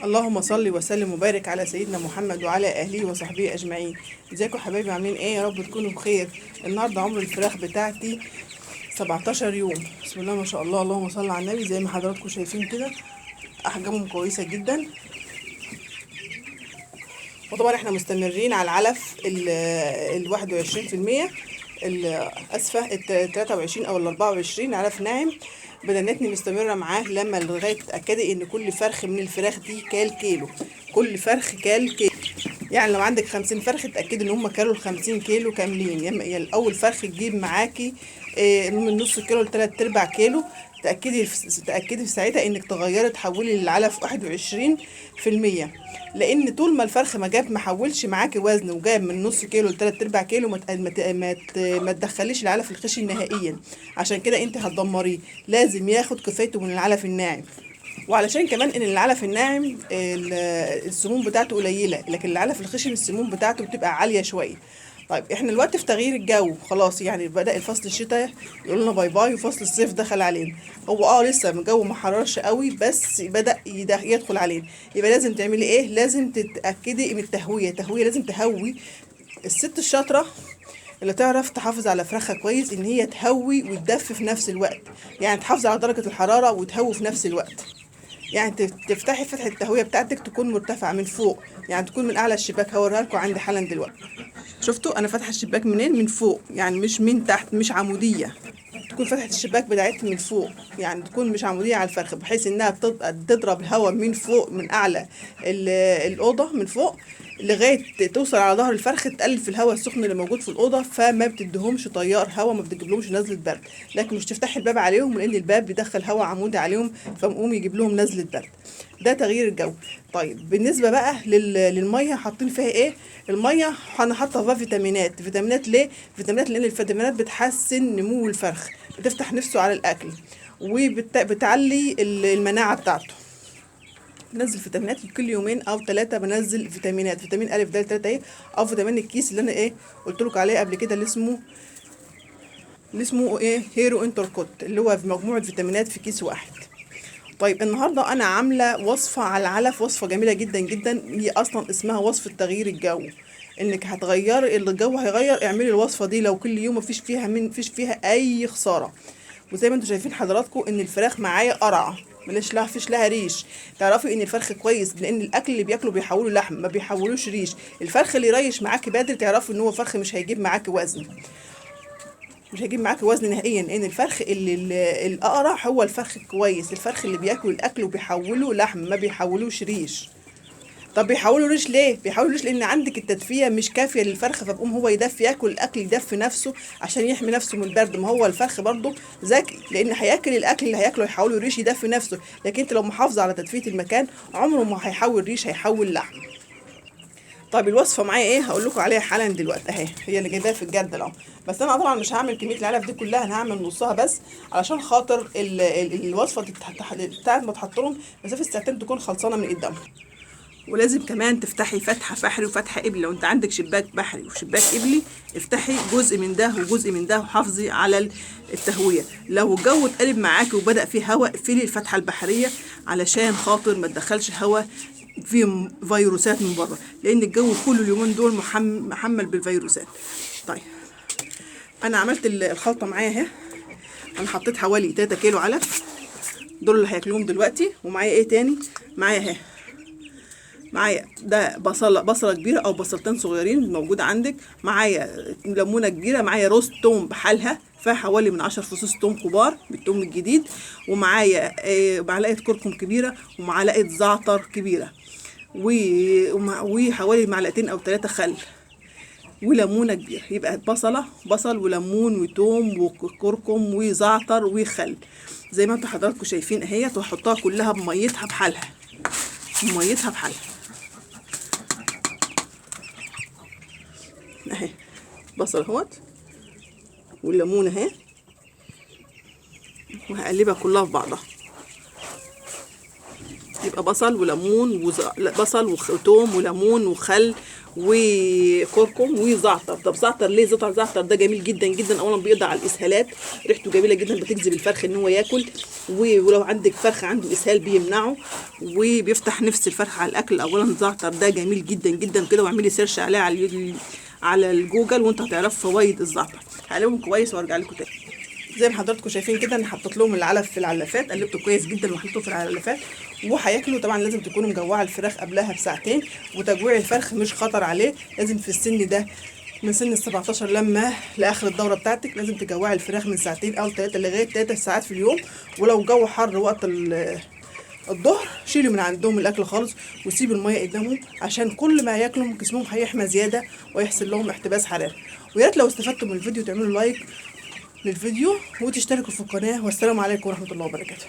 اللهم صل وسلم وبارك على سيدنا محمد وعلى اهله وصحبه اجمعين. ازيكم يا حبايبي، عاملين ايه؟ يا رب تكونوا بخير. النهارده عمر الفراخ بتاعتي 17 يوم. بسم الله ما شاء الله، اللهم صل على النبي. زي ما حضراتكم شايفين كده احجامهم كويسه جدا. وطبعا احنا مستمرين على العلف ال 21%، اسفه ال 23 او ال 24 علف ناعم. بدنتني مستمره معاه لما لغايه تتاكدي ان كل فرخ من الفراخ دي كيلو. كل فرخ كيلو. يعني لو عندك 50 فرخ اتأكدي ان هم كانوا ال50 كيلو كاملين. يعني الأول فرخ تجيب معاكي من نص كيلو لتلات ارباع كيلو. تأكدي في ساعتها انك تغيري تحولي للعلف 21%. لان طول ما الفرخ ما حولش معاكي وزن وجاب من نص كيلو لتلات ارباع كيلو، ما تدخليش العلف الخشن نهائيا. عشان كده انت هتدمريه. لازم ياخد كفايته من العلف الناعم. وعلشان كمان ان العلف الناعم السموم بتاعته قليله، لكن العلف الخشن السموم بتاعته بتبقى عاليه شويه. طيب احنا الوقت في تغيير الجو خلاص، يعني بدأ الفصل الشتاء يقول لنا باي باي وفصل الصيف دخل علينا. هو لسه الجو ما حررش قوي بس بدأ يدخل علينا. يبقى لازم تعملي ايه؟ لازم تتأكدي من التهويه لازم تهوي. الست الشاطره اللي تعرف تحافظ على فراخها كويس ان هي تهوي وتدفي في نفس الوقت. يعني تحافظ على درجه الحراره وتهوي في نفس الوقت. يعني تفتحي فتحة التهوية بتاعتك تكون مرتفعة من فوق، يعني تكون من أعلى الشباك. هوريها لكم عندي حالا دلوقتي. شفتوا أنا فاتحة الشباك منين؟ من فوق، يعني مش من تحت، مش عمودية. تكون فتحة الشباك بتاعتها من فوق، يعني تكون مش عمودية على الفرخ، بحيث إنها تضرب الهواء من فوق، من أعلى الأوضة من فوق لغاية توصل على ظهر الفرخ، تقلل في الهواء السخن اللي موجود في الأوضة، فما بتديهمش تيار هواء، ما بتجيبلهمش نزلة برد. لكن مش تفتحي الباب عليهم، لأن الباب بيدخل هواء عمودي عليهم فمقوم يجيب لهم نزلة برد. ده تغيير الجو. طيب بالنسبة بقى للمية، حاطين فيها ايه؟ المية انا حاطة فيها فيتامينات ليه؟ فيتامينات لأن الفيتامينات بتحسن نمو الفرخ، بتفتح نفسه على الأكل، وبتعلي المناعة بتاعته. بنزل فيتامينات كل يومين او ثلاثه. بنزل فيتامينات، فيتامين الف د 3 ايه، او فيتامين الكيس اللي انا قلت لكم عليه قبل كده، اللي اسمه ايه، هيرو انتركوت، اللي هو في مجموعه فيتامينات في كيس واحد. طيب النهارده انا عامله وصفه على العلف، وصفه جميله جدا جدا. هي اصلا اسمها وصفه تغيير الجو. انك هتغيري الجو هيغير، اعملي الوصفه دي لو كل يوم. مفيش فيها اي خساره. وزي ما انتم شايفين حضراتكم ان الفراخ معايا قرعه، مليش لها فيش لها ريش. تعرفي ان الفرخ كويس، لان الاكل اللي بياكله بيحولوا لحم، ما بيحولوش ريش. الفرخ اللي يريش معاكي بدري تعرفي ان هو فرخ مش هيجيب معاكي وزن نهائيا. لان الفرخ الاقرع هو الفرخ الكويس، الفرخ اللي بياكل الاكل وبيحوله لحم، ما بيحولوش ريش. طب بيحولوا ريش ليه؟ بيحولوا ريش لان عندك التدفئه مش كافيه للفرخ، فبقوم هو يدفي، ياكل الاكل، يدفي نفسه عشان يحمي نفسه من البرد. ما هو الفرخ برضه ذكي، لان هياكل الاكل اللي هياكله يحوله ريش يدفي نفسه. لكن انت لو محافظه على تدفئه المكان عمره ما هيحول ريش، هيحول لحم. طيب الوصفه معايا ايه؟ هقول لكم عليها حالا دلوقتي اهي. هي اللي جايباها في الجردل اهو. بس انا طبعا مش هعمل كميه العلف دي كلها، انا هعمل نصها بس، علشان خاطر الوصفه دي بتاعت ما تحط لهم مسافه ساعتين تكون خلصانه من قدامهم. ولازم كمان تفتحي فتحة بحري وفتحة قبلي. لو انت عندك شباك بحري وشباك قبلي، افتحي جزء من ده وجزء من ده، وحافظي على التهوية. لو الجو اتقلب معاكي وبدأ فيه هواء، اقفلي الفتحة البحرية علشان خاطر ما تدخلش هواء فيه فيروسات من بره، لان الجو كل اليومين دول محمل بالفيروسات. طيب انا عملت الخلطة معايا اهي. انا حطيت حوالي 3 كيلو علف، دول اللي هياكلوهم دلوقتي. ومعايا ايه تاني؟ معايا اهي، معايا ده بصله كبيره او بصلتين صغيرين موجوده عندك. معايا ليمونه كبيره. معايا روز توم بحالها، فيها حوالي من 10 فصوص توم كبار بالثوم الجديد. ومعايا معلقه كركم كبيره، ومعلقه زعتر كبيره، وحوالي معلقتين او 3 خل، وليمونه كبيره. يبقى بصل وليمون وتوم وكركم وزعتر وخل، زي ما انتوا حضراتكم شايفين اهيت. واحطها كلها بميتها بحالها، اهي. بصل اهوت، والليمون اهي، وهقلبها كلها في بعضها. يبقى بصل وليمون بصل وتوم وليمون وخل وكركم وزعتر. طب زعتر ليه؟ زعتر ده جميل جدا جدا، اولا بيقضي على الاسهالات، ريحته جميله جدا، بتجذب الفرخ ان هو ياكل، ولو عندك فرخ عنده اسهال بيمنعه، وبيفتح نفس الفرخ على الاكل. اولا زعتر ده جميل جدا جدا كده، واعملي سيرش عليه على الجوجل وانت هتعرف فوائد الزعتر. هقلبهم كويس وارجع لكم تاني. زي ما حضراتكم شايفين كده انا حطيت لهم العلف في العلافات، قلبته كويس جدا وحطيته في العلافات وهياكلوا. طبعا لازم تكونوا مجوعه الفراخ قبلها بساعتين، وتجويع الفرخ مش خطر عليه، لازم في السن ده من سن ال17 لما لاخر الدوره بتاعتك لازم تجوعي الفراخ من ساعتين او 3 لغايه 3 ساعات في اليوم. ولو الجو حر وقت الظهر شيلوا من عندهم الاكل خالص وسيبوا الميه قدامهم، عشان كل ما ياكلوا جسمهم هيحمى زياده ويحصل لهم احتباس حراري. ويا ريت لو استفدتوا من الفيديو تعملوا لايك للفيديو وتشتركوا في القناه، والسلام عليكم ورحمه الله وبركاته.